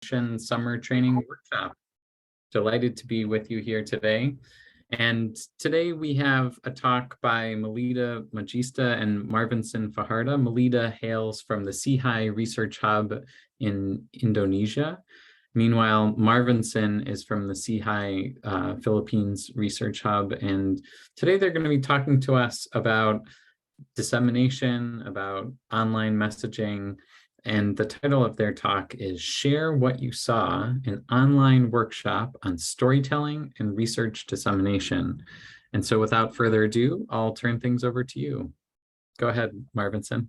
Summer Training Workshop. Delighted to be with you here today. And today we have a talk by Melita Magista and Marvinson Fajardo. Melita hails from the CHI Research Hub in Indonesia. Meanwhile, Marvinson is from the CHI Philippines Research Hub. And today they're going to be talking to us about dissemination, about online messaging, and the title of their talk is Share What You Saw, an online workshop on storytelling and research dissemination. And so without further ado, I'll turn things over to you. Go ahead, Marvinson.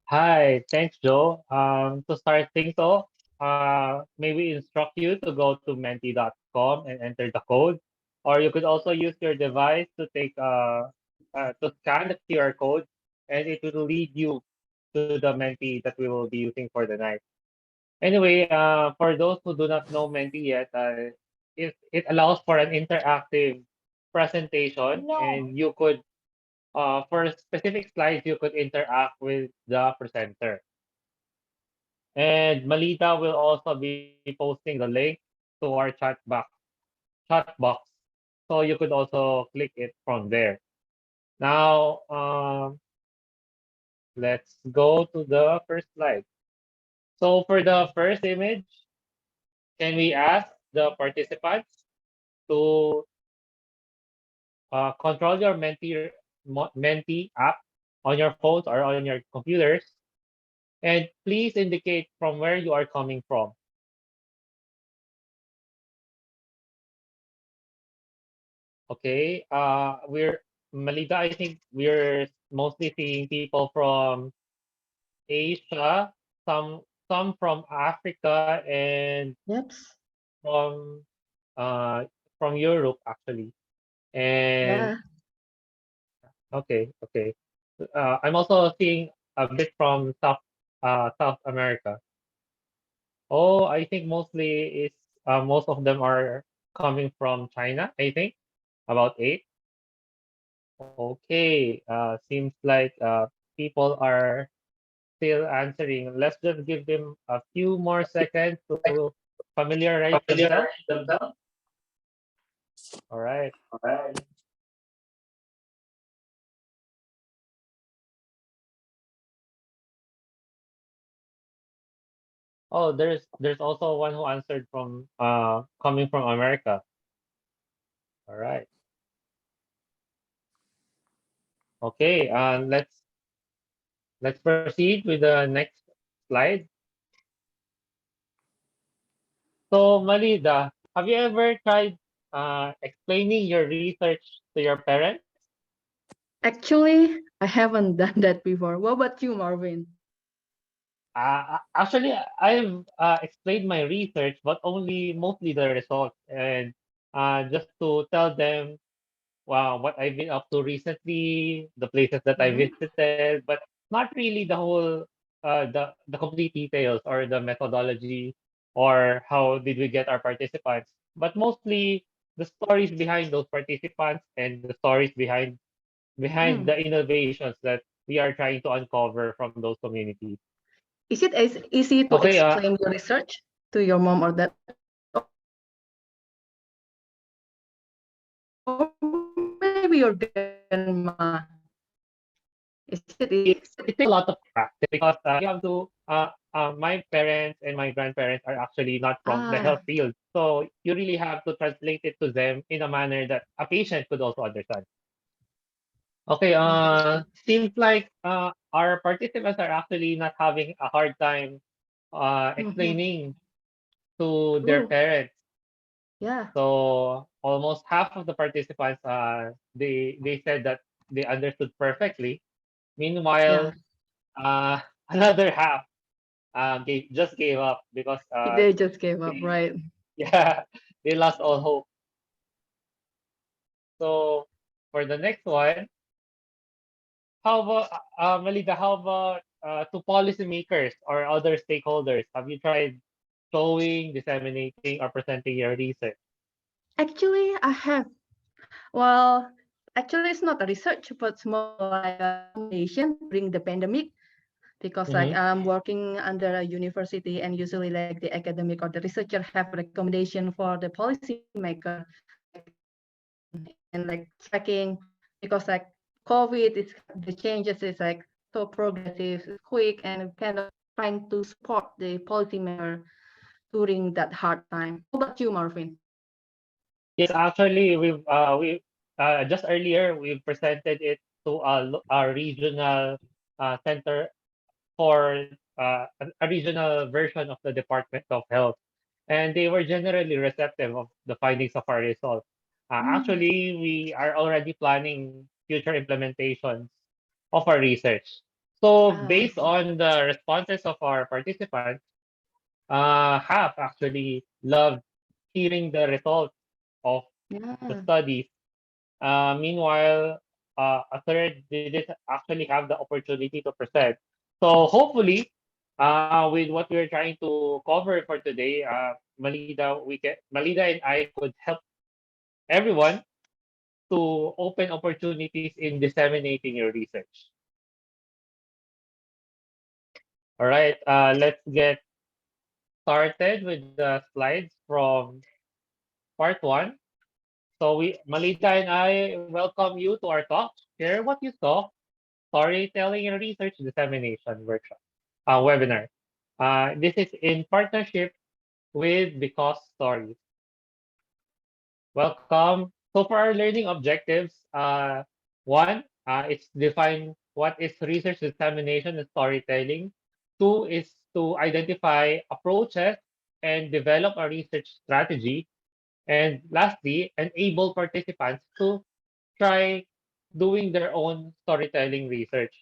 Hi, thanks, Joe. To start things off, maybe instruct you to go to menti.com and enter the code, or you could also use your device to to scan the QR code, and it will lead you to the Menti that we will be using for the night. Anyway, for those who do not know Menti yet, it allows for an interactive presentation, and you could for specific slides, you could interact with the presenter. And Malita will also be posting the link to our chat box. So you could also click it from there. Now, let's go to the first slide. So for the first image, can we ask the participants to control your Menti app on your phones or on your computers? And please indicate from where you are coming from. Okay, Malita, I think we're mostly seeing people from Asia, some from Africa, and from from Europe actually. And okay. I'm also seeing a bit from South America. Oh, I think mostly is most of them are coming from China, I think, about 8. Okay, seems like people are still answering. Let's just give them a few more seconds to familiarize themselves. All right. Oh, there's also one who answered from coming from America. All right. Okay, let's proceed with the next slide. So, Malida, have you ever tried explaining your research to your parents? Actually, I haven't done that before. What about you, Marvin? Actually, I've explained my research, but only mostly the results, and just to tell them what I've been up to recently, the places that I visited, but not really the whole the complete details or the methodology or how did we get our participants, but mostly the stories behind those participants and the stories behind the innovations that we are trying to uncover from those communities. Is it as easy to explain your research to your mom or dad? Or maybe your grandma? It's a lot of practice because you have to. My parents and my grandparents are actually not from the health field, so you really have to translate it to them in a manner that a patient could also understand. Okay, seems like our participants are actually not having a hard time explaining to their parents. Yeah. So almost half of the participants, they said that they understood perfectly. Meanwhile, another half just gave up because they just gave up, right? Yeah, they lost all hope. So for the next one, how about Malika? How about to policymakers or other stakeholders? Have you tried showing, disseminating, or presenting your research? Actually, I have. Well, actually, it's not a research, but it's more like a foundation during the pandemic. because like Mm-hmm. I'm working under a university, and usually like the academic or the researcher have recommendation for the policymaker, and like tracking, because like COVID is, the changes is like so progressive, quick, and kind of trying to support the policymaker during that hard time. How about you, Marvin? Yes, actually, we just earlier we presented it to a regional center for a regional version of the Department of Health, and they were generally receptive of the findings of our results. Mm. Actually, we are already planning future implementations of our research. So, Ah, I based see. on the responses of our participants, half actually loved hearing the results of the Yeah. studies. Meanwhile, a third didn't actually have the opportunity to present. So hopefully, with what we're trying to cover for today, Malida and I could help everyone to open opportunities in disseminating your research. All right, let's get started with the slides from part one. So Malita and I welcome you to our talk. Share what you saw, storytelling and research dissemination workshop, webinar. This is in partnership with Because Stories. Welcome. So for our learning objectives, one, it's define what is research dissemination and storytelling. Two is to identify approaches and develop a research strategy. And lastly, enable participants to try doing their own storytelling research.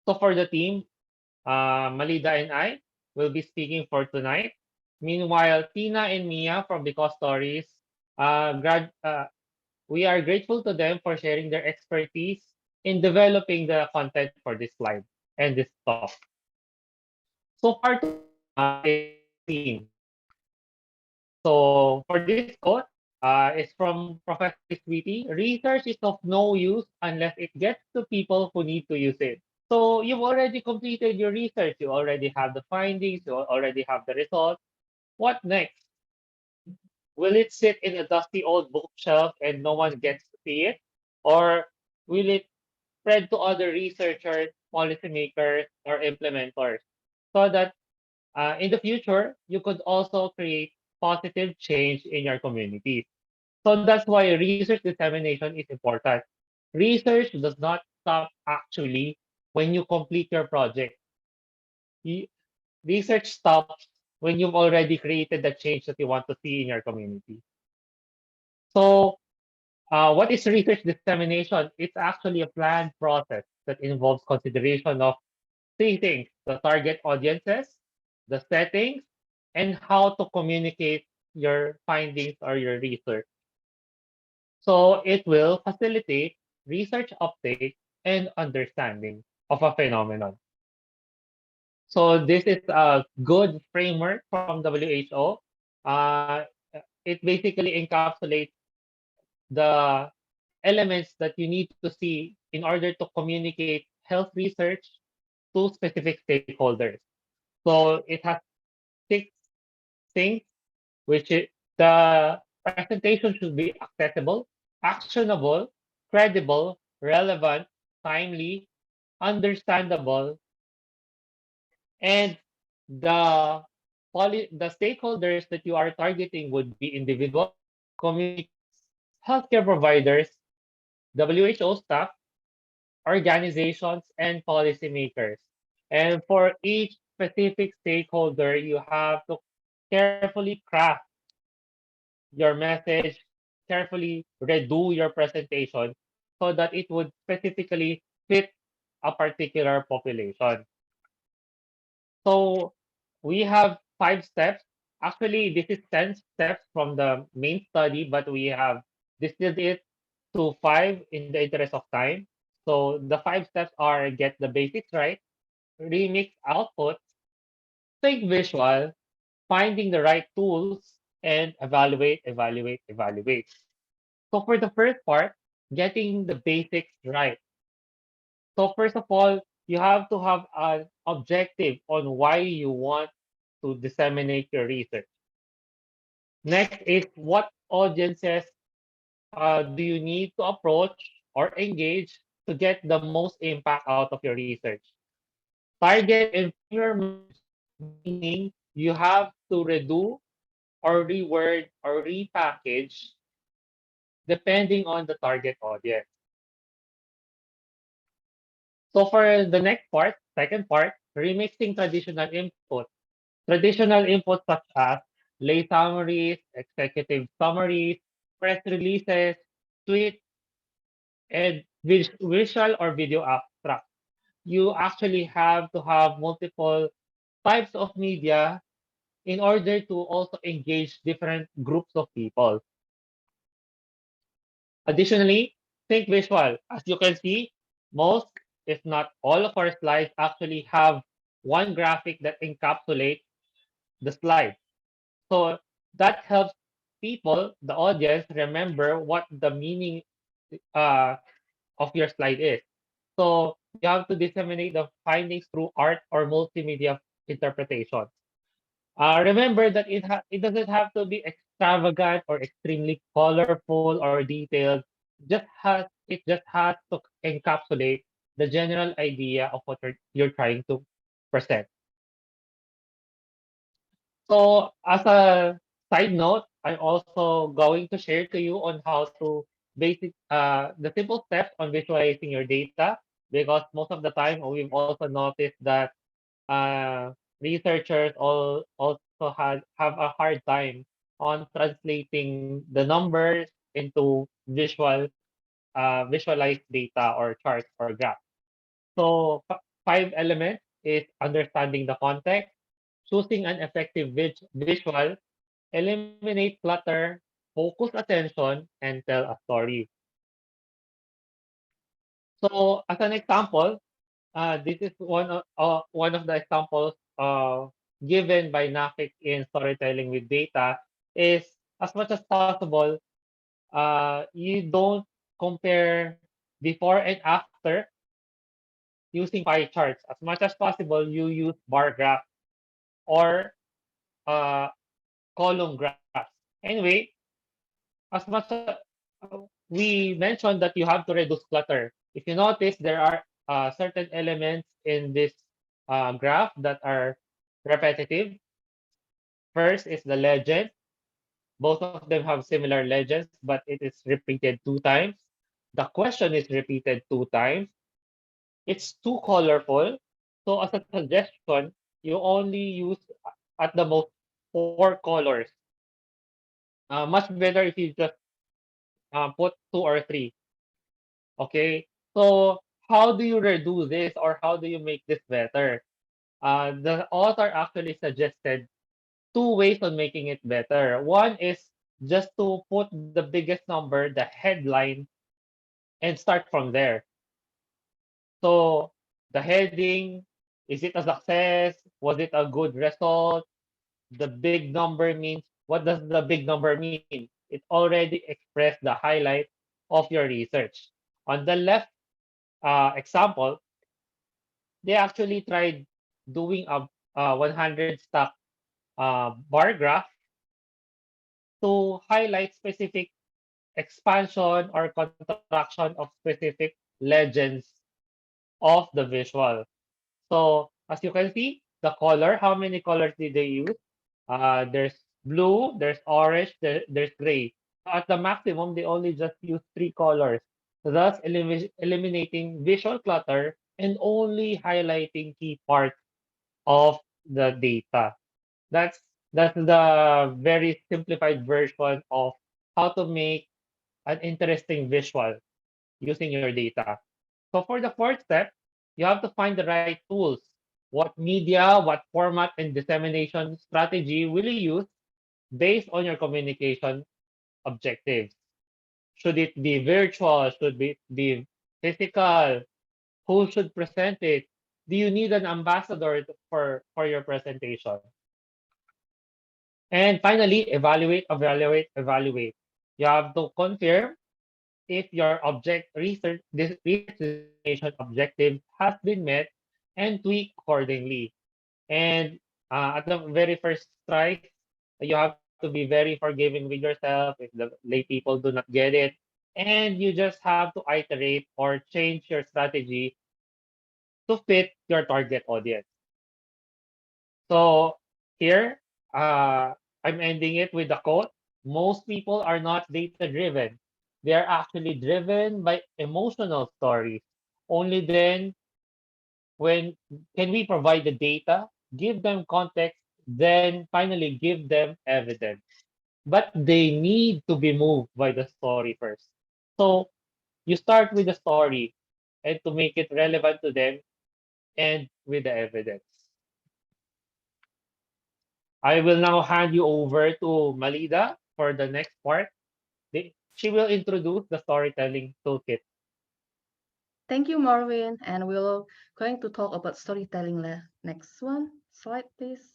So for the team, Malida and I will be speaking for tonight. Meanwhile, Tina and Mia from Because Stories, we are grateful to them for sharing their expertise in developing the content for this slide and this talk. So part one is theme. So for this quote, it's from Professor Sweetie. Research is of no use unless it gets to people who need to use it. So you've already completed your research. You already have the findings. You already have the results. What next? Will it sit in a dusty old bookshelf and no one gets to see it? Or will it spread to other researchers, policymakers, or implementers so that in the future, you could also create positive change in your communities. So that's why research dissemination is important. Research does not stop actually when you complete your project. Y- Research stops when you've already created the change that you want to see in your community. So, what is research dissemination? It's actually a planned process that involves consideration of three things: the target audiences, the settings, and how to communicate your findings or your research. So it will facilitate research uptake and understanding of a phenomenon. So this is a good framework from WHO. Uh, it basically encapsulates the elements that you need to see in order to communicate health research to specific stakeholders. So it has six things, which is the presentation should be accessible, actionable, credible, relevant, timely, understandable, and the the stakeholders that you are targeting would be individuals, communities, healthcare providers, WHO staff, organizations, and policymakers. And for each specific stakeholder, you have to carefully craft your message, carefully redo your presentation so that it would specifically fit a particular population. So we have 5 steps. Actually, this is 10 steps from the main study, but we have distilled it to 5 in the interest of time. So the 5 steps are: get the basics right, remix output, think visual, finding the right tools, and evaluate, evaluate, evaluate. So for the first part, getting the basics right. So first of all, you have to have an objective on why you want to disseminate your research. Next is what audiences do you need to approach or engage to get the most impact out of your research? Target and frame your message, meaning you have to redo or reword or repackage depending on the target audience. So for the next part, second part, remixing traditional input. Traditional input such as lay summaries, executive summaries, press releases, tweets, and visual or video abstract. You actually have to have multiple types of media in order to also engage different groups of people. Additionally, think visual. As you can see, most, if not all of our slides actually have one graphic that encapsulates the slide. So that helps people, the audience, remember what the meaning uh, of your slide is. So you have to disseminate the findings through art or multimedia interpretation. Remember that it doesn't have to be extravagant or extremely colorful or detailed. It just has to encapsulate the general idea of what you're trying to present. So as a side note, I'm also going to share to you on how to the simple steps on visualizing your data, because most of the time we've also noticed that uh, researchers also have a hard time on translating the numbers into visualized data or charts or graphs. So five elements is understanding the context, choosing an effective visual, eliminate clutter, focus attention, and tell a story. So as an example, this is one of the examples given by Nafik in storytelling with data is as much as possible, you don't compare before and after using pie charts. As much as possible, you use bar graph or uh, column graphs. Anyway, as much as we mentioned that you have to reduce clutter. If you notice, there are certain elements in this graph that are repetitive. First is the legend. Both of them have similar legends, but it is repeated two times. The question is repeated two times. It's too colorful. So as a suggestion, you only use at the most four colors. Much better if you just put two or three. Okay. So how do you redo this or how do you make this better? The author actually suggested two ways on making it better. One is just to put the biggest number, the headline, and start from there. So the heading, is it a success? Was it a good result? The big number means, what does the big number mean? It already expressed the highlight of your research. On the left example, they actually tried doing a 100 stack bar graph to highlight specific expansion or contraction of specific legends of the visual. So as you can see, the color, how many colors did they use? There's blue, there's orange, there's gray. So at the maximum, they only just use three colors, thus eliminating visual clutter and only highlighting key parts of the data. That's that's the very simplified version of how to make an interesting visual using your data. So for the fourth step, you have to find the right tools. What media, what format, and dissemination strategy will you use based on your communication objectives? Should it be virtual? Should it be physical? Who should present it? Do you need an ambassador for your presentation? And finally, evaluate. You have to confirm if your research dissemination objective has been met and tweak accordingly. And at the very first try, you have to be very forgiving with yourself if the lay people do not get it. And you just have to iterate or change your strategy to fit your target audience. So here, I'm ending it with a quote. Most people are not data driven. They are actually driven by emotional stories. Only then when can we provide the data, give them context, then finally give them evidence. But they need to be moved by the story first. So you start with the story and to make it relevant to them and with the evidence. I will now hand you over to Malida for the next part. She will introduce the storytelling toolkit. Thank you, Marvin. And we're going to talk about storytelling. Next one, slide, please.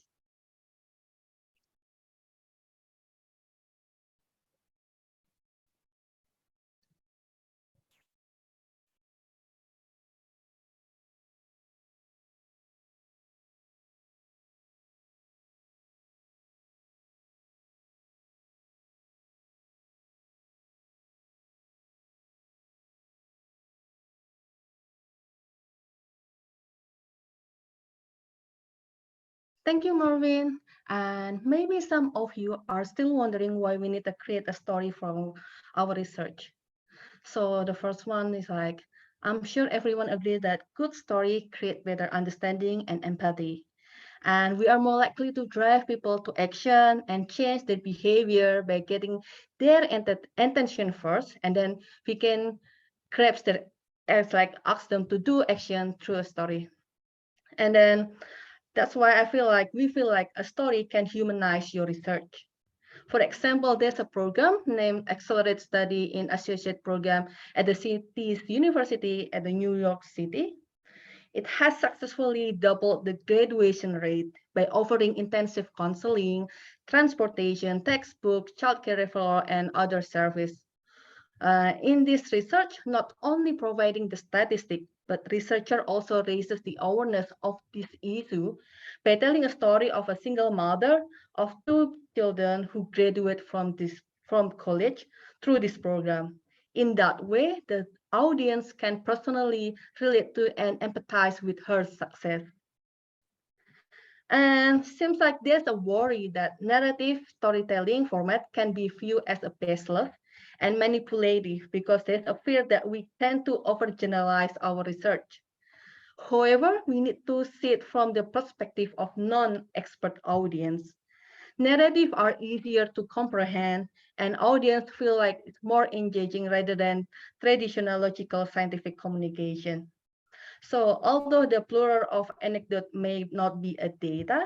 Thank you, Marvin. And maybe some of you are still wondering why we need to create a story from our research. So the first one is like, I'm sure everyone agrees that good story create better understanding and empathy. And we are more likely to drive people to action and change their behavior by getting their intention first, and then we can grasp their as like ask them to do action through a story. And then that's why we feel like a story can humanize your research. For example, there's a program named Accelerate Study in Associate Program at the City's University at the New York City. It has successfully doubled the graduation rate by offering intensive counseling, transportation, textbooks, childcare referral, and other services. In this research, not only providing the statistic, but researcher also raises the awareness of this issue by telling a story of a single mother of two children who graduate from college through this program. In that way, the audience can personally relate to and empathize with her success. And seems like there's a worry that narrative storytelling format can be viewed as a baseless and manipulative because there's a fear that we tend to overgeneralize our research. However, we need to see it from the perspective of non-expert audience. Narrative are easier to comprehend and audience feel like it's more engaging rather than traditional logical scientific communication. So although the plural of anecdote may not be a data,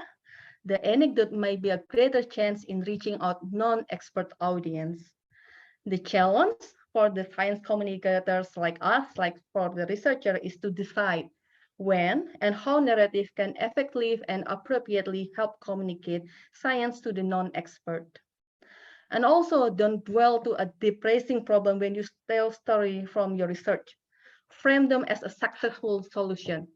the anecdote may be a greater chance in reaching out non-expert audience. The challenge for the science communicators like us, like for the researcher, is to decide when and how narrative can effectively and appropriately help communicate science to the non-expert. And also don't dwell to a depressing problem when you tell story from your research. Frame them as a successful solution.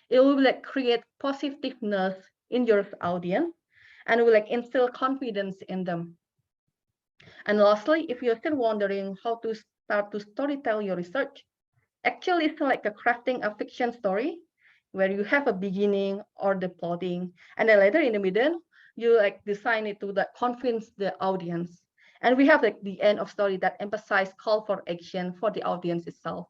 It will like create positiveness in your audience and will like instill confidence in them. And lastly, if you're still wondering how to start to storytell your research, actually it's like a crafting a fiction story where you have a beginning or the plotting, and then later in the middle, you like design it to that convince the audience. And we have like the end of story that emphasize call for action for the audience itself.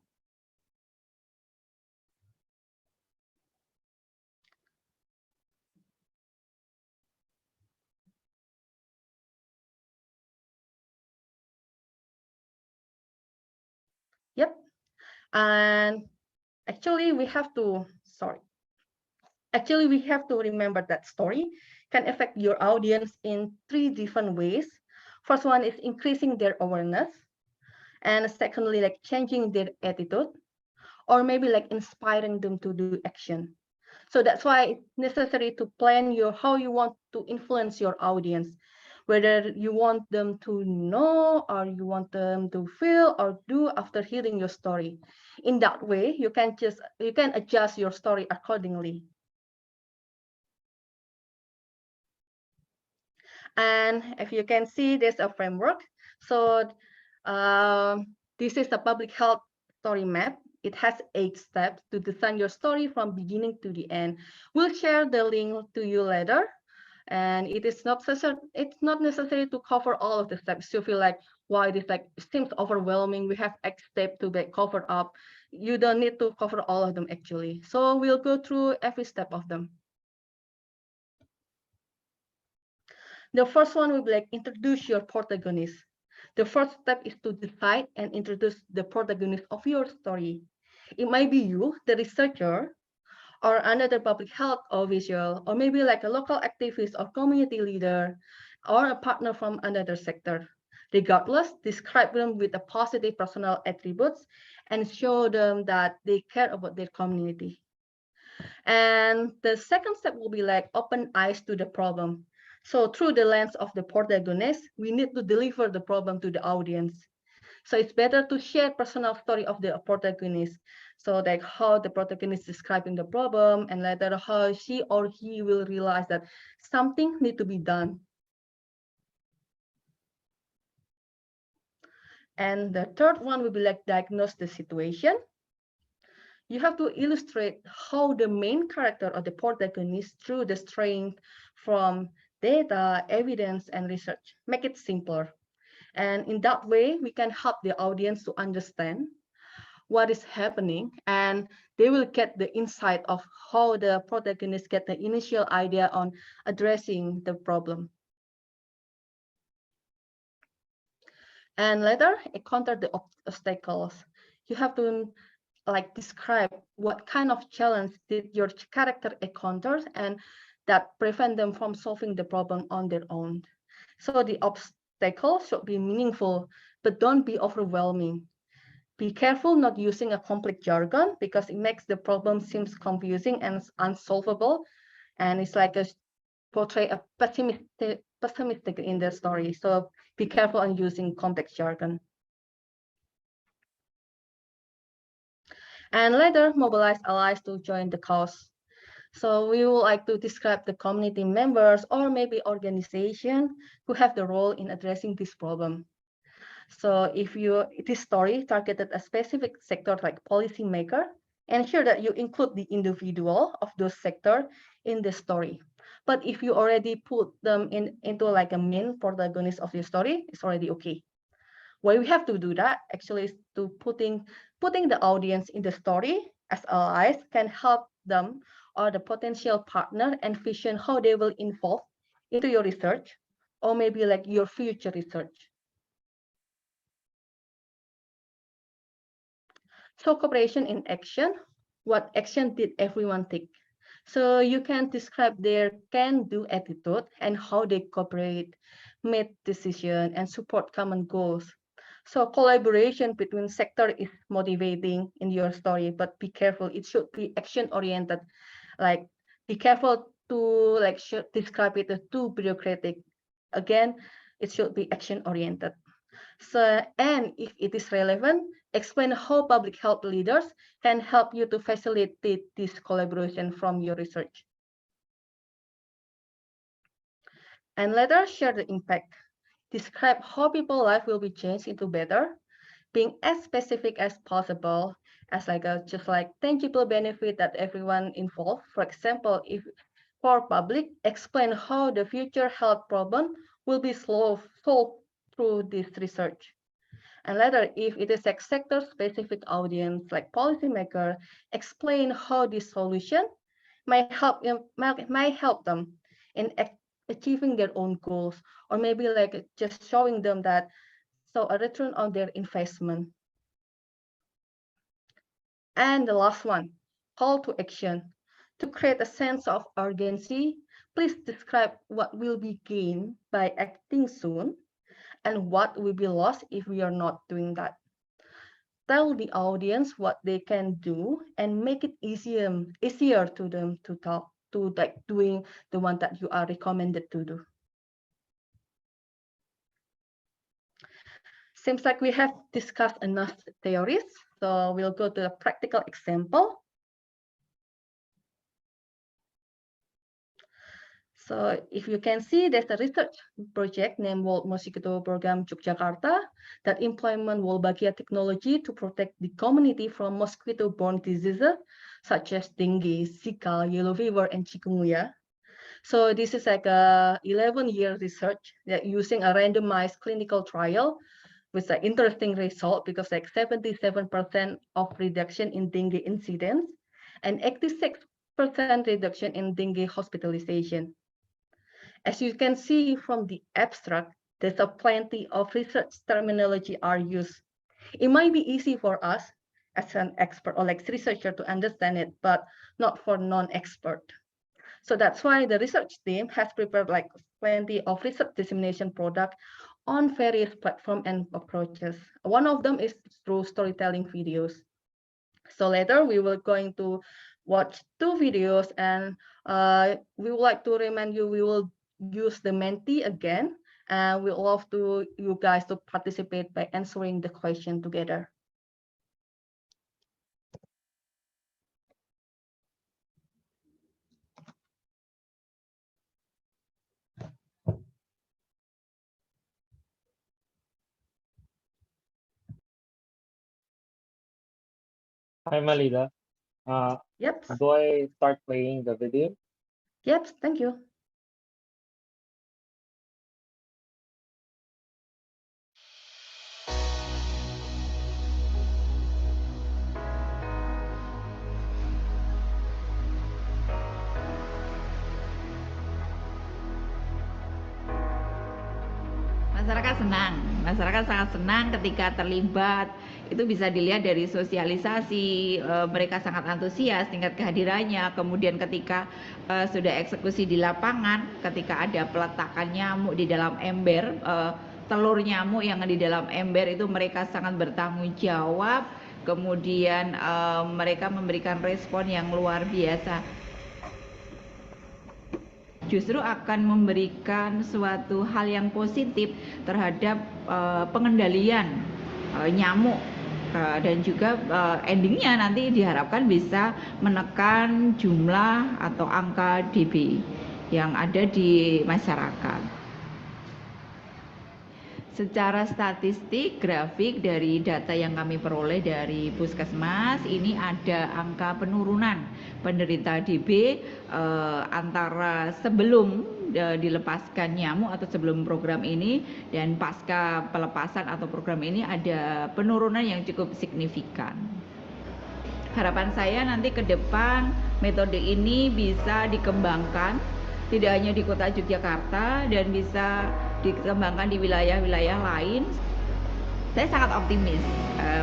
Yep. And actually we have to, sorry. Actually, we have to remember that story can affect your audience in three different ways. First one is increasing their awareness. And secondly, like changing their attitude or maybe like inspiring them to do action. So that's why it's necessary to plan your how you want to influence your audience. whether you want them to know or you want them to feel or do after hearing your story. In that way, you can adjust your story accordingly. And if you can see, there's a framework. So this is a public health story map. It has 8 steps to design your story from beginning to the end. We'll share the link to you later. And it's not necessary to cover all of the steps. You feel like, why this like seems overwhelming. We have X step to be covered up. You don't need to cover all of them actually. So we'll go through every step of them. The first one will be like introduce your protagonist. The first step is to decide and introduce the protagonist of your story. It might be you, the researcher, or another public health official, or maybe like a local activist or community leader, or a partner from another sector. Regardless, describe them with a positive personal attributes and show them that they care about their community. And the second step will be like open eyes to the problem. So through the lens of the protagonist, we need to deliver the problem to the audience. So it's better to share personal story of the protagonist. So like how the protagonist is describing the problem and later how she or he will realize that something need to be done. And the third one will be like diagnose the situation. You have to illustrate how the main character or the protagonist through the strength from data, evidence, and research. Make it simpler. And in that way, we can help the audience to understand what is happening and they will get the insight of how the protagonist get the initial idea on addressing the problem. And later, encounter the obstacles. You have to like describe what kind of challenge did your character encounter and that prevent them from solving the problem on their own. So the obstacles should be meaningful, but don't be overwhelming. Be careful not using a complex jargon because it makes the problem seems confusing and unsolvable. And it's like a portray a pessimistic in the story. So be careful on using complex jargon. And later mobilize allies to join the cause. So we would like to describe the community members or maybe organization who have the role in addressing this problem. So if this story targeted a specific sector like policymaker, ensure that you include the individual of those sector in the story. But if you already put them into like a main protagonist of your story, it's already okay. Why we have to do that actually is to putting the audience in the story as allies can help them or the potential partner envision how they will involve into your research or maybe like your future research. So cooperation in action, what action did everyone take? So you can describe their can-do attitude and how they cooperate, make decisions, and support common goals. So collaboration between sector is motivating in your story, but be careful, it should be action-oriented. Like, be careful to like describe it as too bureaucratic. Again, it should be action-oriented. So, and if it is relevant, explain how public health leaders can help you to facilitate this collaboration from your research. And later, share the impact. Describe how people's life will be changed into better, being as specific as possible, as like a just like tangible benefit that everyone involved. For example, if for public, explain how the future health problem will be solved through this research. And later, if it is a sector-specific audience like policymaker, explain how this solution might help them in achieving their own goals, or maybe like just showing them that so a return on their investment. And the last one, call to action. To create a sense of urgency, please describe what will be gained by acting soon and what will be lost if we are not doing that. Tell the audience what they can do and make it easier to them to talk to like doing the one that you are recommended to do. seems like we have discussed enough theories, so we'll go to a practical example. So if you can see, there's a research project named World Mosquito Program Yogyakarta that implement Wolbachia technology to protect the community from mosquito-borne diseases such as dengue, Zika, yellow fever, and chikungunya. So this is like a 11-year research that using a randomized clinical trial with an interesting result because like 77% of reduction in dengue incidence and 86% reduction in dengue hospitalization. As you can see from the abstract, there's a plenty of research terminology are used. It might be easy for us as an expert or like researcher to understand it, but not for non-expert. So that's why the research team has prepared like plenty of research dissemination product on various platforms and approaches. One of them is through storytelling videos. So later we will going to watch 2 videos, and we would like to remind you we will use the Menti again, and we love to you guys to participate by answering the question together. Hi, Malida. Yep, Do I start playing the video? yep, thank you. Masyarakat sangat senang ketika terlibat. Itu bisa dilihat dari sosialisasi, mereka sangat antusias tingkat kehadirannya. Kemudian ketika sudah eksekusi di lapangan, ketika ada peletakan nyamuk di dalam ember, telur nyamuk yang di dalam ember itu mereka sangat bertanggung jawab. Kemudian mereka memberikan respon yang luar biasa. Justru akan memberikan suatu hal yang positif terhadap pengendalian nyamuk dan juga endingnya nanti diharapkan bisa menekan jumlah atau angka DB yang ada di masyarakat. Secara statistik grafik dari data yang kami peroleh dari Puskesmas, ini ada angka penurunan penderita DB antara sebelum dilepaskan nyamuk atau sebelum program ini dan pasca pelepasan atau program ini ada penurunan yang cukup signifikan. Harapan saya nanti ke depan metode ini bisa dikembangkan tidak hanya di kota Yogyakarta dan bisa dikembangkan di wilayah-wilayah lain. Saya sangat optimis.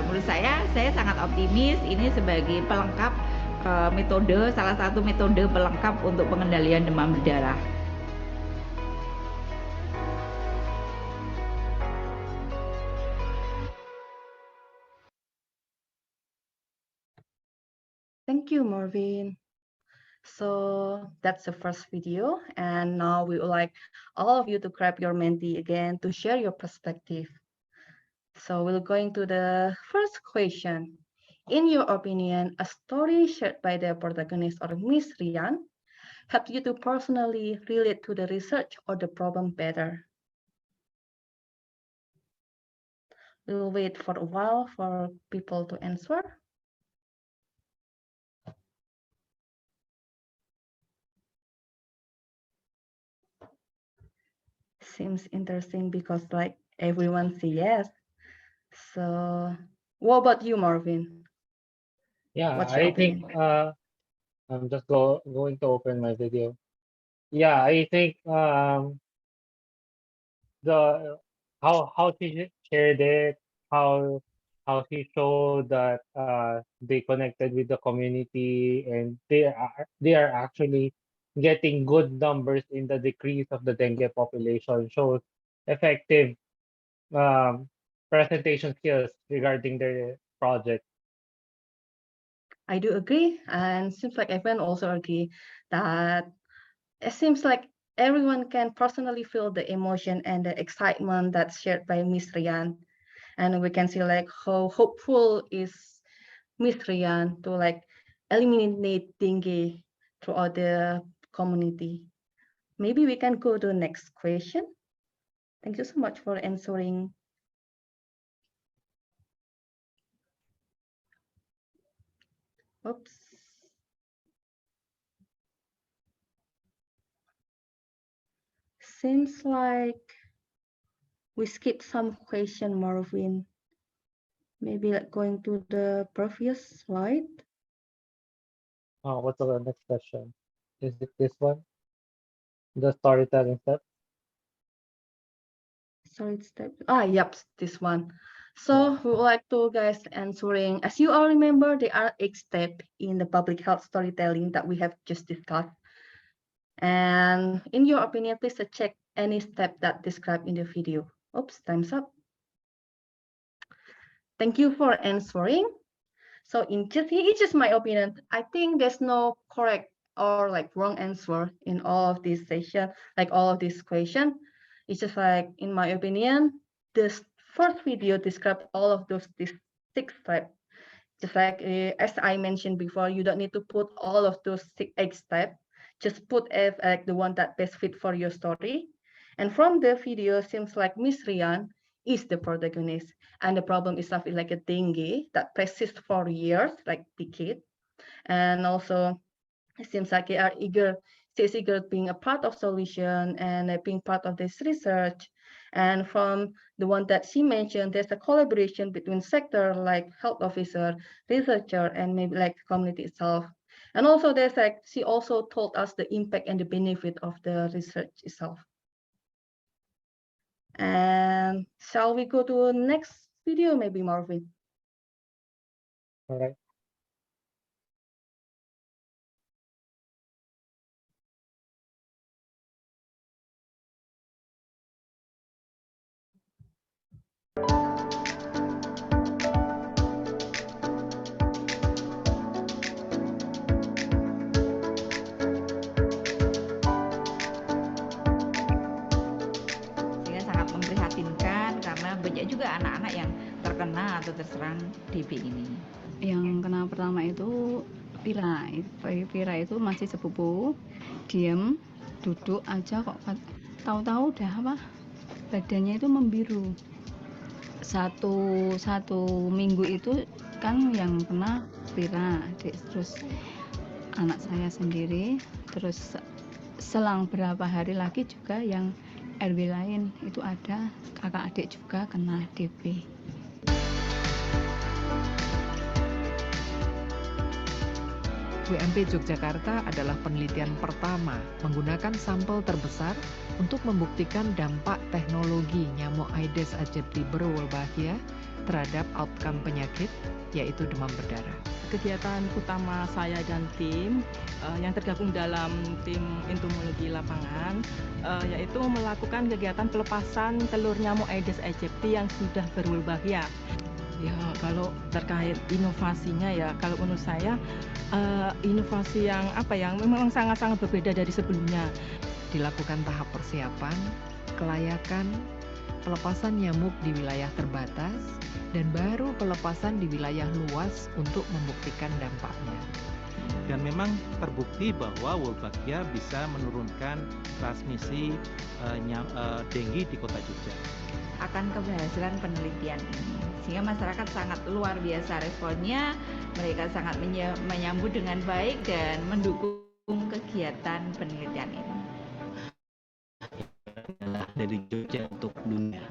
Menurut saya sangat optimis ini sebagai pelengkap metode, salah satu metode pelengkap untuk pengendalian demam berdarah. Thank you, Marvin. So that's the first video, and now we would like all of you to grab your Menti again to share your perspective. So we're going to the first question. In your opinion, a story shared by the protagonist or Miss Rian helped you to personally relate to the research or the problem better? We'll wait for a while for people to answer. Seems interesting because like everyone say yes. So what about you, Marvin? Yeah, What's your I think opinion? I'm just going to open my video. Yeah, I think the how she shared it, how she showed that they connected with the community and they are actually getting good numbers in the decrease of the dengue population shows effective presentation skills regarding their project. I do agree, and seems like everyone also agree that it seems like everyone can personally feel the emotion and the excitement that's shared by Miss Rian. And we can see like how hopeful is Miss Rian to like eliminate dengue throughout the community. Maybe we can go to the next question. Thank you so much for answering. Oops. Seems like we skipped some question, Marvin. Maybe like going to the previous slide. Oh, what's the next question? Is it this one? The storytelling step? Sorry, step. Yep, this one. So we would like to guys answering. As you all remember, there are 8 steps in the public health storytelling that we have just discussed. And in your opinion, please check any step that described in the video. Oops, time's up. Thank you for answering. So it's just my opinion. I think there's no correct or like wrong answer in all of this session, like all of this question. It's just like, in my opinion, this first video described all of these 6 steps. Just like as I mentioned before, you don't need to put all of those 8 steps. Just put like the one that best fit for your story. And from the video, seems like Miss Rian is the protagonist, and the problem itself is like a dengue that persists for years, like decade. And also, it seems like she's eager being a part of solution and being part of this research. And from the one that she mentioned, there's a collaboration between sector like health officer, researcher, and maybe like community itself. And also there's like, she also told us the impact and the benefit of the research itself. And shall we go to the next video, maybe Marvin? All right. Sehingga sangat memprihatinkan karena banyak juga anak-anak yang terkena atau terserang DB ini. Yang kena pertama itu Vira. Vira itu masih sepupu, diem, duduk aja kok tahu-tahu udah apa, badannya itu membiru. Satu minggu itu kan yang kena Vira, terus anak saya sendiri, terus selang berapa hari lagi juga yang RW lain itu ada kakak adik juga kena DB. WMP Yogyakarta adalah penelitian pertama menggunakan sampel terbesar untuk membuktikan dampak teknologi nyamuk Aedes aegypti berwolbachia terhadap outcome penyakit, yaitu demam berdarah. Kegiatan utama saya dan tim yang tergabung dalam tim entomologi lapangan yaitu melakukan kegiatan pelepasan telur nyamuk Aedes aegypti yang sudah berwolbachia. Ya, kalau terkait inovasinya ya, kalau menurut saya inovasi yang memang sangat-sangat berbeda dari sebelumnya. Dilakukan tahap persiapan, kelayakan, pelepasan nyamuk di wilayah terbatas, dan baru pelepasan di wilayah luas untuk membuktikan dampaknya. Dan memang terbukti bahwa Wolbachia bisa menurunkan transmisi dengue di kota Jogja. Akan keberhasilan penelitian ini, sehingga masyarakat sangat luar biasa responnya. Mereka sangat menyambut dengan baik dan mendukung kegiatan penelitian ini. Dari Jogja untuk dunia.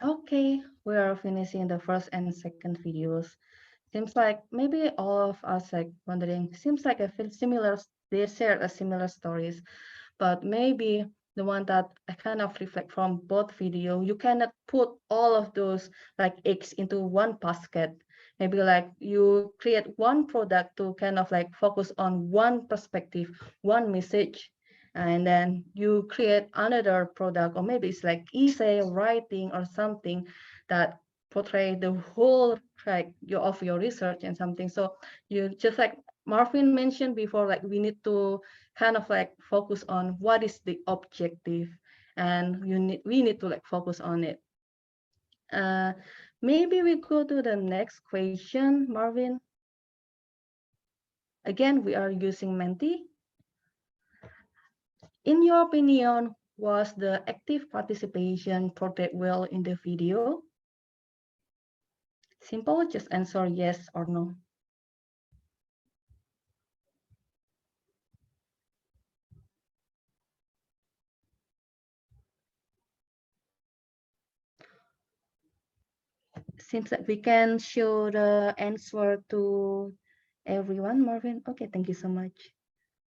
Okay, we are finishing the first and second videos. Seems like maybe all of us like wondering, seems like I feel similar, they shared a similar stories, but maybe the one that I kind of reflect from both video, you cannot put all of those like eggs into one basket. Maybe like you create one product to kind of like focus on one perspective, one message, and then you create another product, or maybe it's like essay writing or something that portray the whole track of your research and something. So you just like Marvin mentioned before, like we need to kind of like focus on what is the objective, and we need to like focus on it. Maybe we go to the next question, Marvin. Again, we are using Menti. In your opinion, was the active participation portrayed well in the video? Simple, just answer yes or no. Seems like we can show the answer to everyone, Marvin. Okay, thank you so much.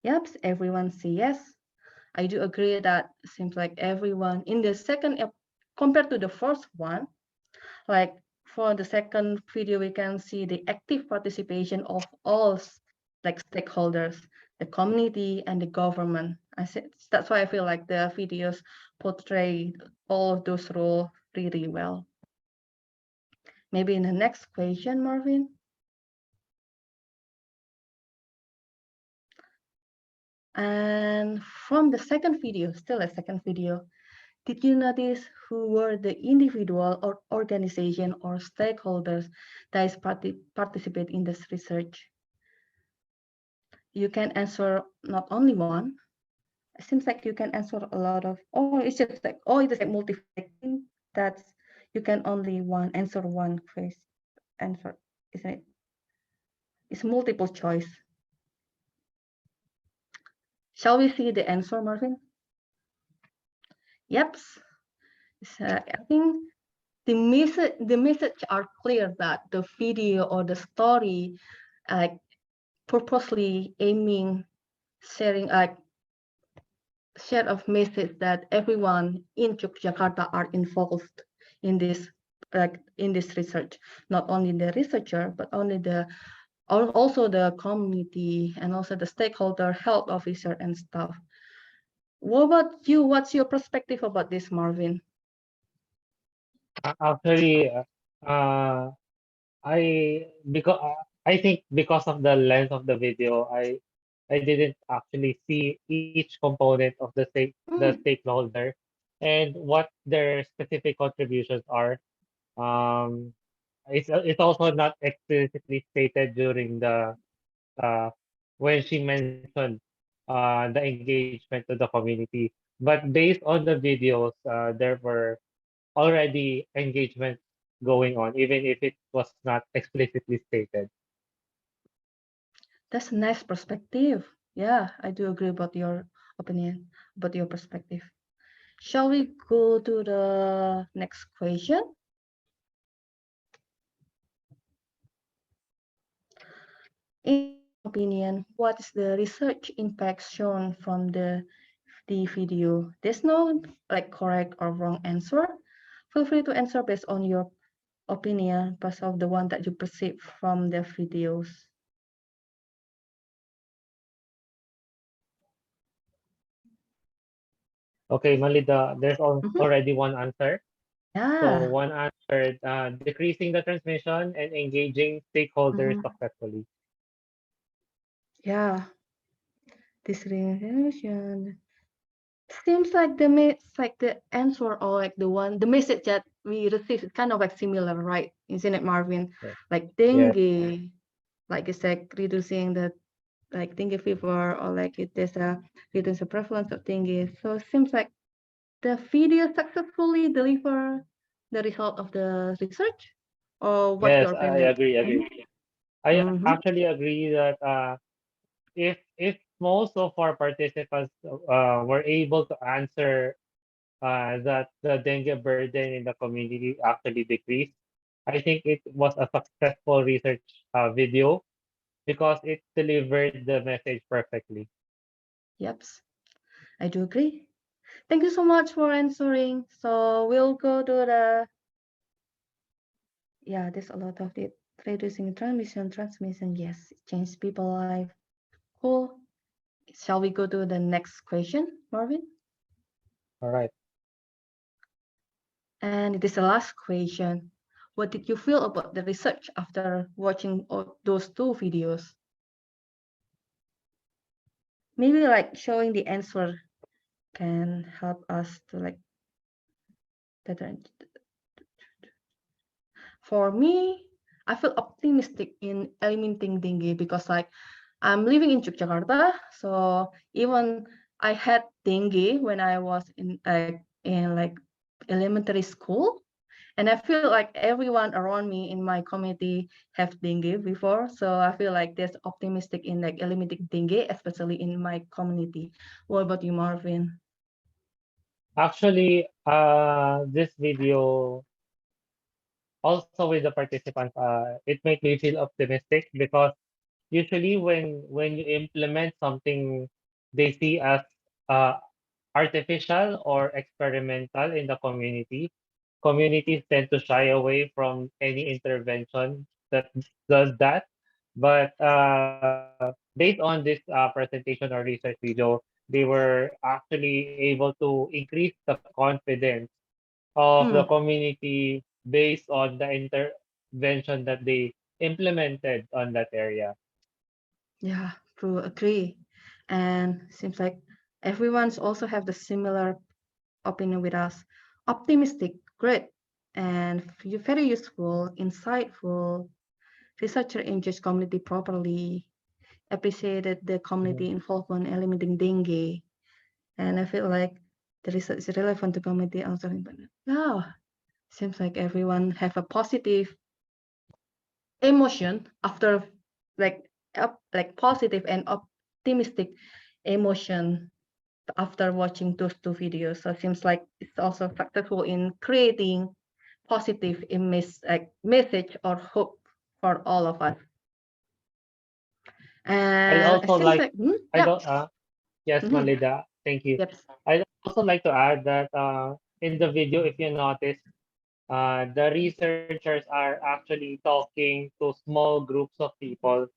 Yep, everyone say yes. I do agree that seems like everyone in the second, compared to the first one, like for the second video, we can see the active participation of all like stakeholders, the community and the government. That's why I feel like the videos portray all of those roles really well. Maybe in the next question, Marvin. And from the second video, still a second video, did you notice who were the individual or organization or stakeholders that is participate in this research? You can answer not only one. It seems like you can answer a lot of, oh, it's just like, oh, it's like multiple. That's, you can only answer one question, answer, isn't it? It's multiple choice. Shall we see the answer, Marvin? Yep. I think the message are clear that the video or the story purposely aiming sharing share of message that everyone in Yogyakarta are involved in this research, not only the researcher but also the community and also the stakeholder, health officer and staff. What about you? What's your perspective about this, Marvin? Actually, I think because of the length of the video, I didn't actually see each component of the stakeholder and what their specific contributions are. It's also not explicitly stated during the when she mentioned the engagement to the community. But based on the videos, there were already engagement going on, even if it was not explicitly stated. That's a nice perspective. Yeah, I do agree about your opinion, about your perspective. Shall we go to the next question? In your opinion, what is the research impact shown from the video? There's no like correct or wrong answer. Feel free to answer based on your opinion, based on the one that you perceive from the videos. Okay, Malida, there's already one answer. Yeah. So one answer, decreasing the transmission and engaging stakeholders successfully. Yeah. Dissemination. Seems like the answer or like the message that we receive is kind of like similar, right? Isn't it, Marvin? Yeah. Like dengue, like it's like reducing the dengue fever, or like it is reduce the prevalence of dengue. So it seems like the video successfully deliver the result of the research. Or what's Yes, your I opinion? agree. I actually agree that if most of our participants were able to answer that the dengue burden in the community actually decreased, I think it was a successful research video because it delivered the message perfectly. Yep, I do agree. Thank you so much for answering. So we'll go to the, yeah, there's a lot of it. Reducing transmission, yes, it changed people's life. Cool. Shall we go to the next question, Marvin? All right. And it is the last question. what did you feel about the research after watching those two videos? Maybe like showing the answer can help us to like better. For me, I feel optimistic in eliminating dengue because like I'm living in Yogyakarta, so even I had dengue when I was in elementary school, and I feel like everyone around me in my community have dengue before, so I feel like there's optimistic in like eliminating dengue, especially in my community. What about you, Marvin? Actually, this video also with the participants, it made me feel optimistic because usually when you implement something they see as uh, artificial or experimental in the community, communities tend to shy away from any intervention that does that. But based on this presentation or research video, they were actually able to increase the confidence of the community based on the intervention that they implemented on that area. Yeah, true, agree. And seems like everyone's also have the similar opinion with us. Optimistic, great, and very useful, insightful. Researcher engaged community properly, appreciated the community involvement, eliminating dengue, and I feel like the research is relevant to community also. Yeah, seems like everyone have a positive emotion after like like positive and optimistic emotion after watching those two videos. So it seems like it's also successful in creating positive image, like message or hope for all of us. I'd And it also seems like, like, I yeah, don't, yes, Malida, thank you. yep. I'd also like to add that in the video, if you notice, the researchers are actually talking to small groups of people.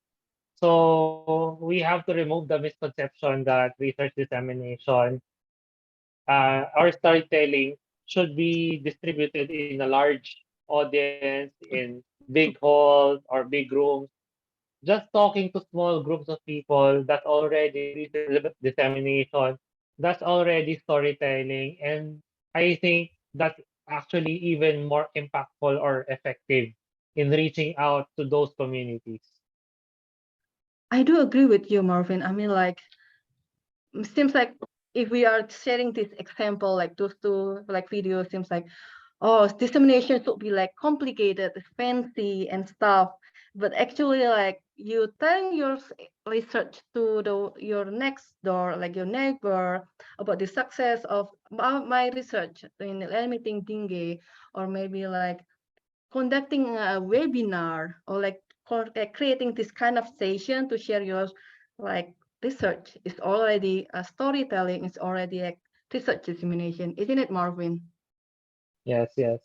So we have to remove the misconception that research dissemination or storytelling should be distributed in a large audience, in big halls or big rooms. Just talking to small groups of people, that's already research dissemination. That's already storytelling. And I think that's actually even more impactful or effective in reaching out to those communities. I do agree with you, Marvin. I mean, like, seems like if we are sharing this example, like those two like videos, seems like, oh, dissemination should be like complicated, fancy and stuff. But actually, like you tell your research to your next door, like your neighbor, about the success of my research in eliminating dengue, or maybe like conducting a webinar or like creating this kind of session to share your like research is already a storytelling, it's already a research dissemination, isn't it, Marvin? Yes, yes.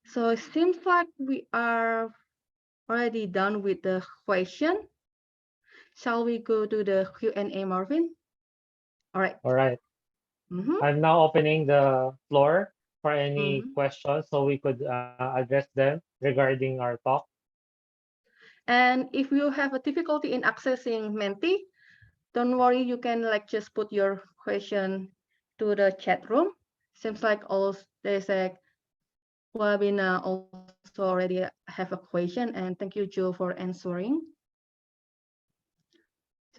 So it seems like we are already done with the question. Shall we go to the Q&A, Marvin? All right. All right. I'm now opening the floor for any questions so we could address them regarding our talk. And if you have a difficulty in accessing Menti, don't worry, you can like just put your question to the chat room. Seems like all there's a webinar also already have a question, and thank you, Joe, for answering.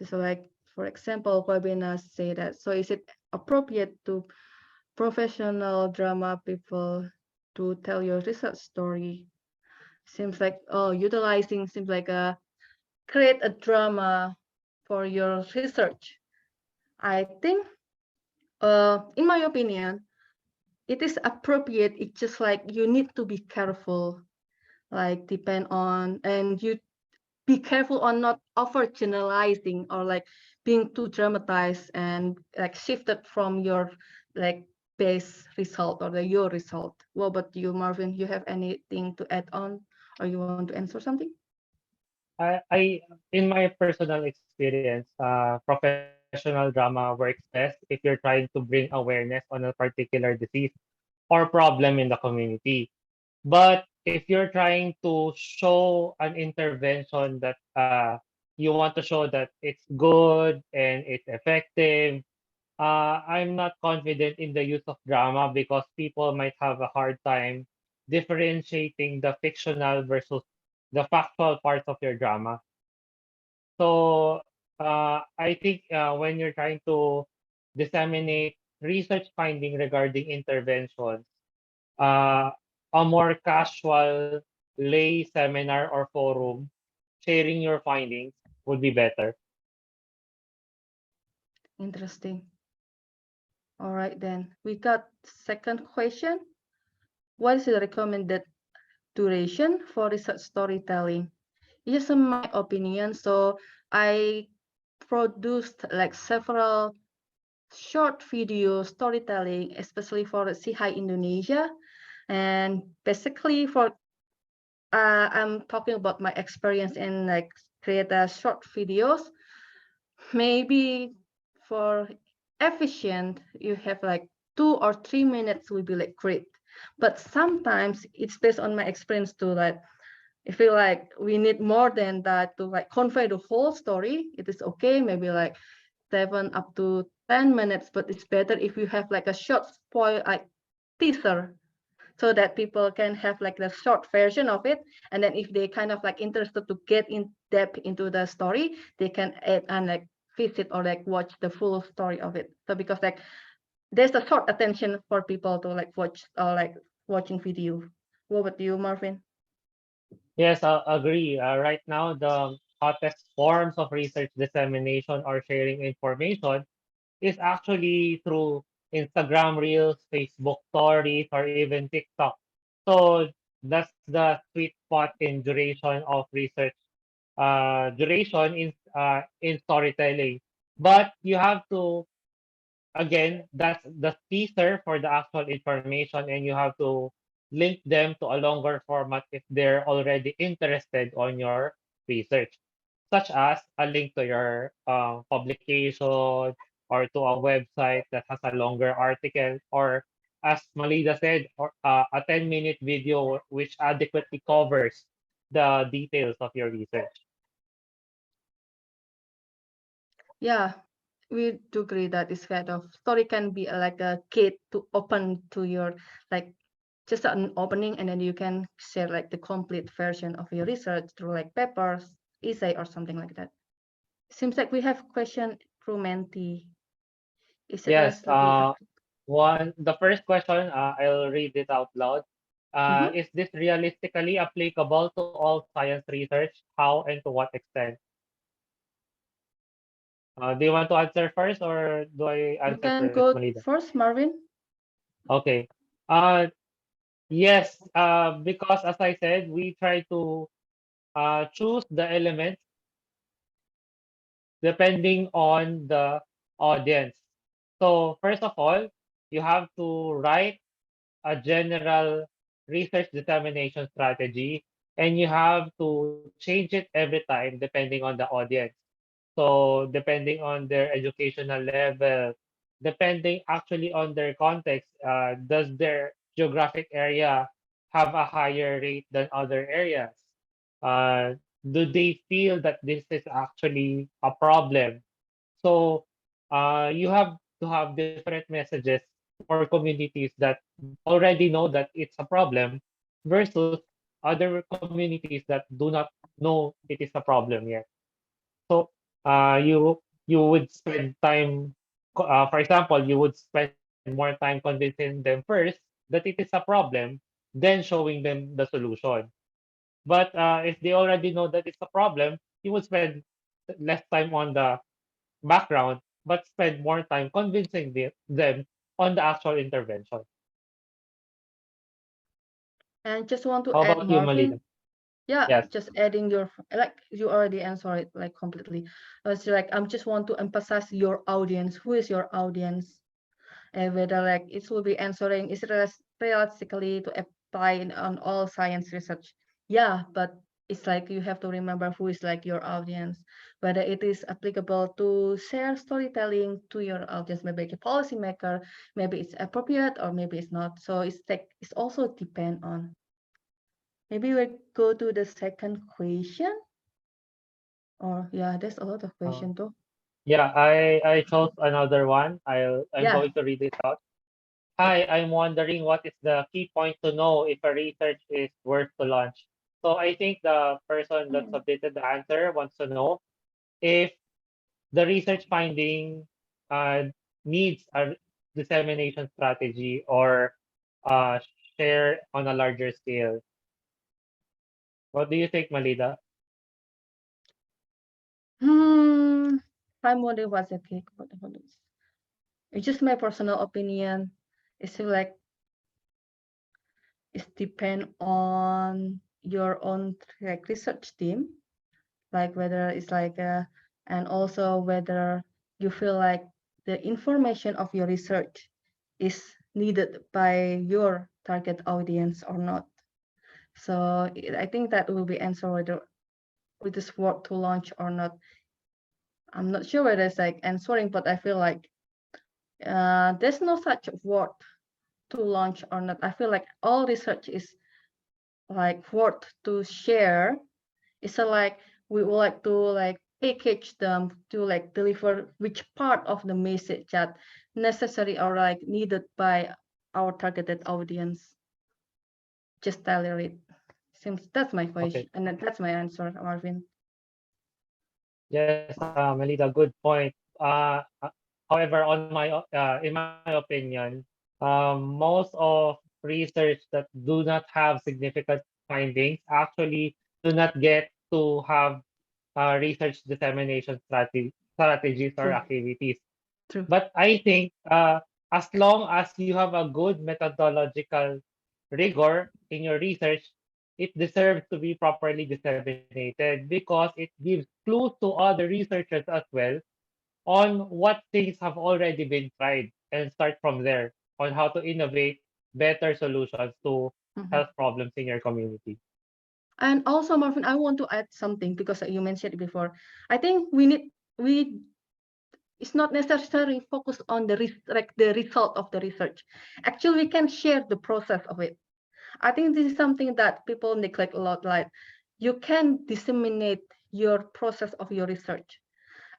So like, for example, webinars say that, so is it appropriate to professional drama people to tell your research story? Seems like, oh, utilizing seems like a create a drama for your research. I think, in my opinion, it is appropriate. It's just like you need to be careful, like depend on, and you be careful on not over generalizing or like being too dramatized and like shifted from your like base result or your result. What about you, Marvin? You have anything to add on, or you want to answer something? I in my personal experience, professional drama works best if you're trying to bring awareness on a particular disease or problem in the community. But if you're trying to show an intervention that you want to show that it's good and it's effective, I'm not confident in the use of drama because people might have a hard time differentiating the fictional versus the factual parts of your drama. So I think when you're trying to disseminate research finding regarding interventions, uh, a more casual lay seminar or forum sharing your findings would be better. Interesting. All right, then we got second question. What is the recommended duration for research storytelling? It's just my opinion. So I produced like several short video storytelling, especially for CHI Indonesia. And basically for I'm talking about my experience in like create a short videos. Maybe for efficient, you have like 2 or 3 minutes will be like great. But sometimes it's based on my experience too, like I feel like we need more than that to like convey the whole story. It is okay, maybe like 7 up to 10 minutes, but it's better if you have like a short spoil like teaser so that people can have like the short version of it. And then if they kind of like interested to get in depth into the story, they can add and like visit or like watch the full story of it. So because like there's a short attention for people to like watch or like watching video. What about you, Marvin? Yes, I agree. Right now, the hottest forms of research dissemination or sharing information is actually through Instagram Reels, Facebook Stories, or even TikTok. So that's the sweet spot in duration of research, duration in storytelling. But you have to, again, that's the teaser for the actual information, and you have to link them to a longer format if they're already interested on your research, such as a link to your publication or to a website that has a longer article, or as Malida said, or a 10-minute video which adequately covers the details of your research. Yeah, we do agree that this kind of story can be like a gate to open to your like just an opening, and then you can share like the complete version of your research through like papers, essay, or something like that. Seems like we have question through Menti. Is it Yes, relatively the first question, I'll read it out loud. Mhm. Is this realistically applicable to all science research? How and to what extent? Do you want to answer first, or do I You answer can first, go Malida? first, Marvin. Okay. Uh, yes, because as I said, we try to choose the elements depending on the audience. So first of all, you have to write a general research dissemination strategy, and you have to change it every time depending on the audience. So depending on their educational level, depending actually on their context, does their geographic area have a higher rate than other areas? Do they feel that this is actually a problem? So you have to have different messages for communities that already know that it's a problem versus other communities that do not know it is a problem yet. So you would spend time, for example, you would spend more time convincing them first that it is a problem, then showing them the solution. But if they already know that it's a problem, you would spend less time on the background, but spend more time convincing them on the actual intervention. And just want to How add, about you, Malina? Marvin. Yeah, Yes. just adding your like you already answered it like completely. It's like I'm just want to emphasize your audience. Who is your audience? And whether like it will be answering is realistically to apply on all science research. Yeah, but it's like you have to remember who is like your audience, whether it is applicable to share storytelling to your audience, maybe like a policymaker, maybe it's appropriate or maybe it's not. So it's like it's also depend on. Maybe we go to the second question. Or yeah, there's a lot of question too. Yeah, I chose another one. I'm Yeah. going to read it out. Hi, I'm wondering what is the key point to know if a research is worth to launch. So I think the person that submitted the answer wants to know if the research finding uh, needs a dissemination strategy or uh, share on a larger scale. What do you think, Malida? I'm wondering what's the cake. It's just my personal opinion. It's like it depend on your own like research team, like whether it's like and also whether you feel like the information of your research is needed by your target audience or not. So I think that will be answer whether it is worth to launch or not. I'm not sure whether it's like answering, but I feel like there's no such word to launch or not. I feel like all research is like worth to share. It's a, like we would like to like package them to like deliver which part of the message that necessary or like needed by our targeted audience. Just tailor it. Seems that's my question, Okay. and that's my answer, Marvin. Yes, Melita, good point. However, in my opinion, most of research that do not have significant findings actually do not get to have research dissemination strategies or True. activities. True. But I think as long as you have a good methodological rigor in your research, it deserves to be properly disseminated because it gives clues to other researchers as well on what things have already been tried and start from there on how to innovate better solutions to health problems in your community. And also, Marvin, I want to add something because you mentioned it before. I think we it's not necessarily focus on like the result of the research. Actually, we can share the process of it. I think this is something that people neglect a lot. Like you can disseminate your process of your research.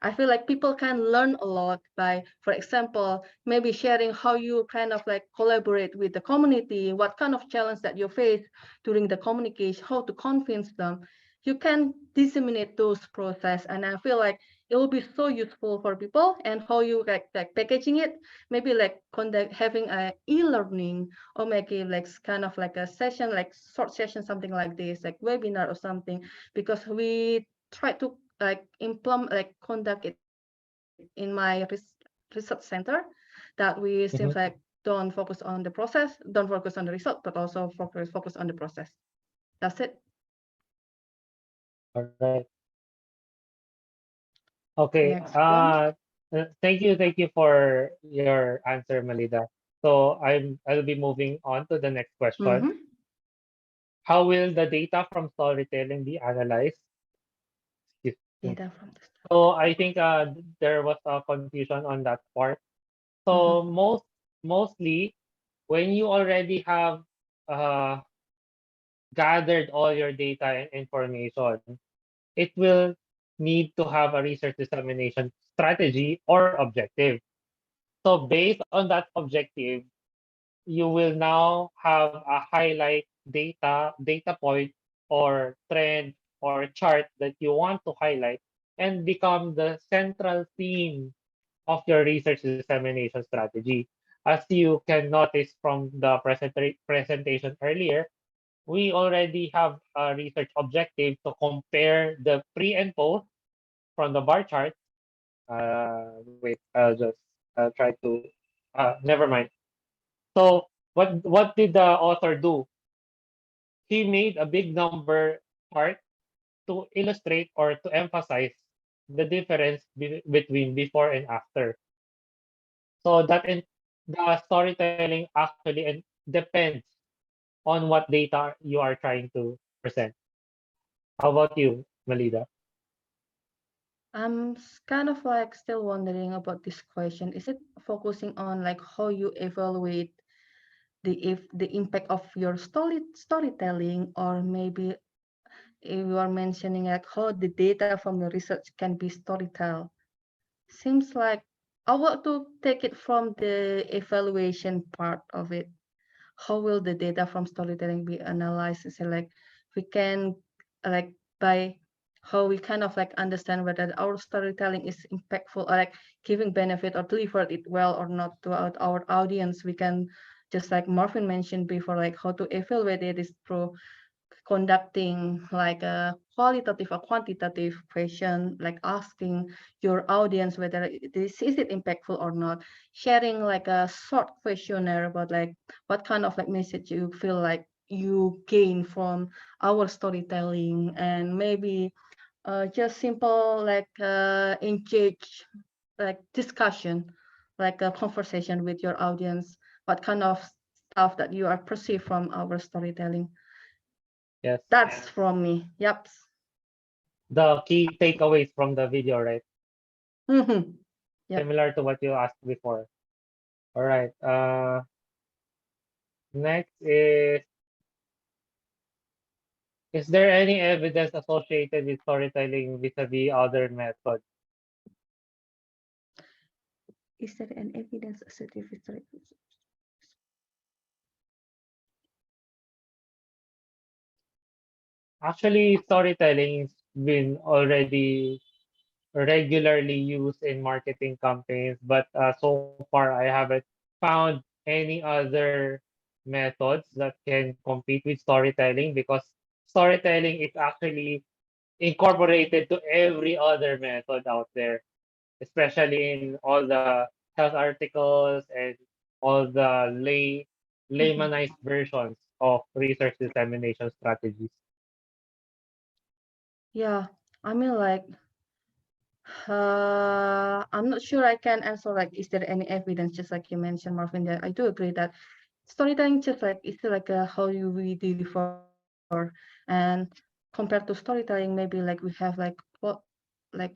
I feel like people can learn a lot by, for example, maybe sharing how you kind of like collaborate with the community, what kind of challenge that you face during the communication, how to convince them. You can disseminate those process, and I feel like it will be so useful for people. And how you like packaging it, maybe like conduct having a e-learning or maybe like kind of like a session, like short session, something like this, like webinar or something, because we try to like implement like conduct it in my research center, that we seems like Mhm. don't focus on the process, don't focus on the result, but also focus on the process. That's it. All right. Okay. Next one. Thank you for your answer, Malida. So I'll be moving on to the next question. Mm-hmm. How will the data from storytelling be analyzed? Excuse me. Data from the So I think there was a confusion on that part. So mostly when you already have uh, gathered all your data and information, it will need to have a research dissemination strategy or objective. So based on that objective, you will now have a highlight data point or trend or chart that you want to highlight and become the central theme of your research dissemination strategy. As you can notice from the presentation earlier, we already have a research objective to compare the pre and post from the bar chart. Wait, I'll just try to. Never mind. So what did the author do? He made a big number chart to illustrate or to emphasize the difference between before and after. So the storytelling actually depends on what data you are trying to present. How about you, Malida? I'm kind of like still wondering about this question. Is it focusing on like how you evaluate the impact of your storytelling, or maybe if you are mentioning like how the data from the research can be storytell. Seems like I want to take it from the evaluation part of it. How will the data from storytelling be analyzed? So like we can like by how we kind of like understand whether our storytelling is impactful or like giving benefit or delivered it well or not to our audience. We can just like Marvin mentioned before, like how to evaluate it is through conducting like a qualitative or quantitative question, like asking your audience whether this is it impactful or not, sharing like a short questionnaire about like what kind of like message you feel like you gain from our storytelling, and maybe just simple like engage like discussion, like a conversation with your audience, what kind of stuff that you are perceived from our storytelling. Yes. That's from me. Yep. The key takeaways from the video, right? Mhm. Yep. Similar to what you asked before. All right. Next is there any evidence associated with storytelling vis-a-vis other methods? Is there an evidence associated with storytelling? Actually, storytelling has been already regularly used in marketing campaigns, but so far I haven't found any other methods that can compete with storytelling, because storytelling is actually incorporated to every other method out there, especially in all the health articles and all the laymanized versions of research dissemination strategies. Yeah, I mean like I'm not sure I can answer like is there any evidence, just like you mentioned, Marvin, that I do agree that storytelling just like it's like how you we deliver, and compared to storytelling maybe like we have like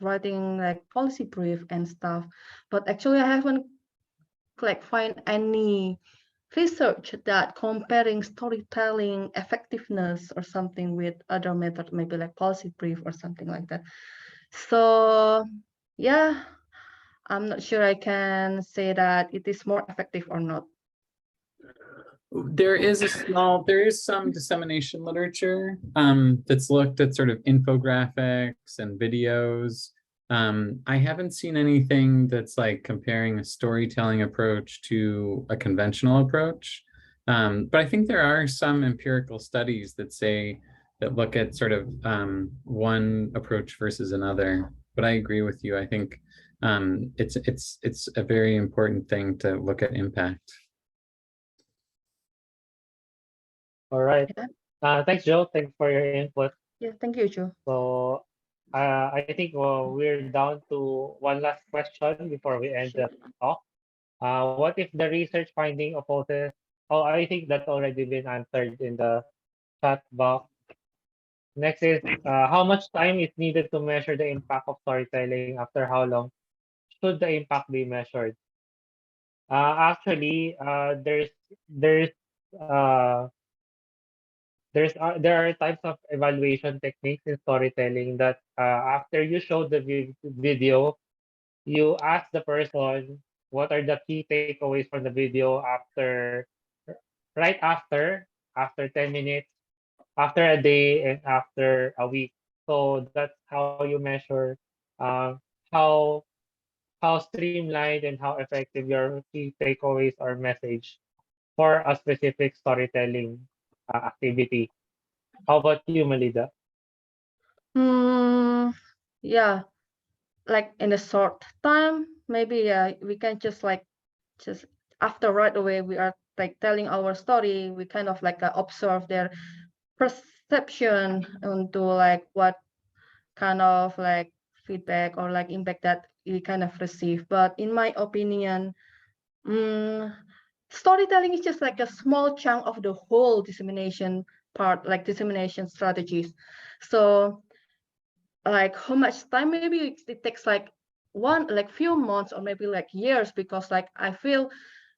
writing like policy brief and stuff, but actually I haven't like find any research that comparing storytelling effectiveness or something with other method, maybe like policy brief or something like that. So yeah, I'm not sure I can say that it is more effective or not. There is some dissemination literature that's looked at sort of infographics and videos. I haven't seen anything that's like comparing a storytelling approach to a conventional approach. But I think there are some empirical studies that look at sort of one approach versus another. But I agree with you. I think it's a very important thing to look at impact. All right. Yeah, Thanks, Joe. Thanks for your input. yeah, thank you, Joe. So I think we're down to one last question before we end the talk. What if the research finding opposes? Oh, I think that's already been answered in the chat box. Next is how much time is needed to measure the impact of storytelling? After how long should the impact be measured? Actually, there's uh, there are types of evaluation techniques in storytelling that after you show the video, you ask the person what are the key takeaways from the video right after 10 minutes, after a day, and after a week. So that's how you measure uh, how streamlined and how effective your key takeaways or message for a specific storytelling activity. How about you, Melida? Yeah, like in a short time, maybe we can just like just after right away we are like telling our story, we kind of like observe their perception into like what kind of like feedback or like impact that we kind of receive. But in my opinion, storytelling is just like a small chunk of the whole dissemination part, like dissemination strategies. So like how much time, maybe it takes like few months or maybe like years, because like I feel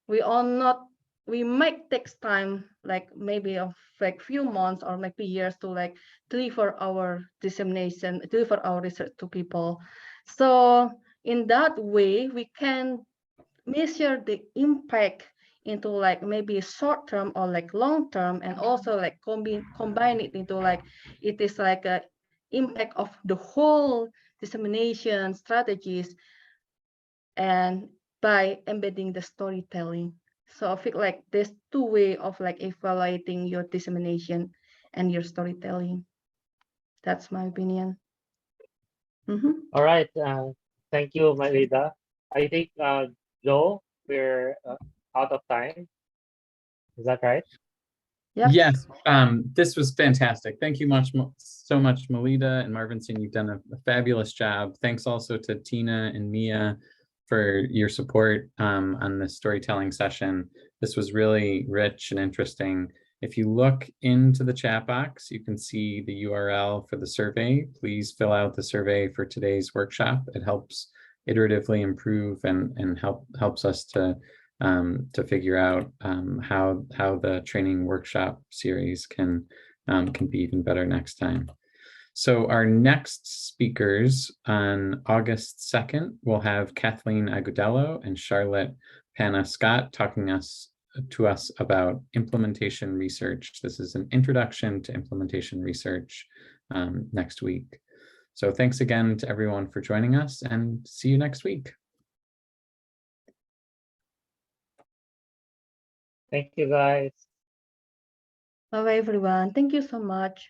we are not we might takes time, like maybe of like few months or maybe years to like deliver our dissemination, deliver our research to people. So in that way, we can measure the impact into like maybe short term or like long term, and also like combine it into like it is like a impact of the whole dissemination strategies, and by embedding the storytelling. So I feel like there's two way of like evaluating your dissemination and your storytelling. That's my opinion. All right. Thank you, Malida. I think, Joe, we're out of time. Is that right? Yep. Yes, this was fantastic. Thank you so much, Melita and Marvinson. You've done a fabulous job. Thanks also to Tina and Mia for your support on this storytelling session. This was really rich and interesting. If you look into the chat box, you can see the URL for the survey. Please fill out the survey for today's workshop. It helps iteratively improve and helps us to figure out how the training workshop series can be even better next time. So our next speakers on August 2nd, we'll have Kathleen Agudelo and Charlotte Panna Scott talking to us about implementation research. This is an introduction to implementation research next week. So thanks again to everyone for joining us, and see you next week. Thank you, guys. Bye everyone. Thank you so much.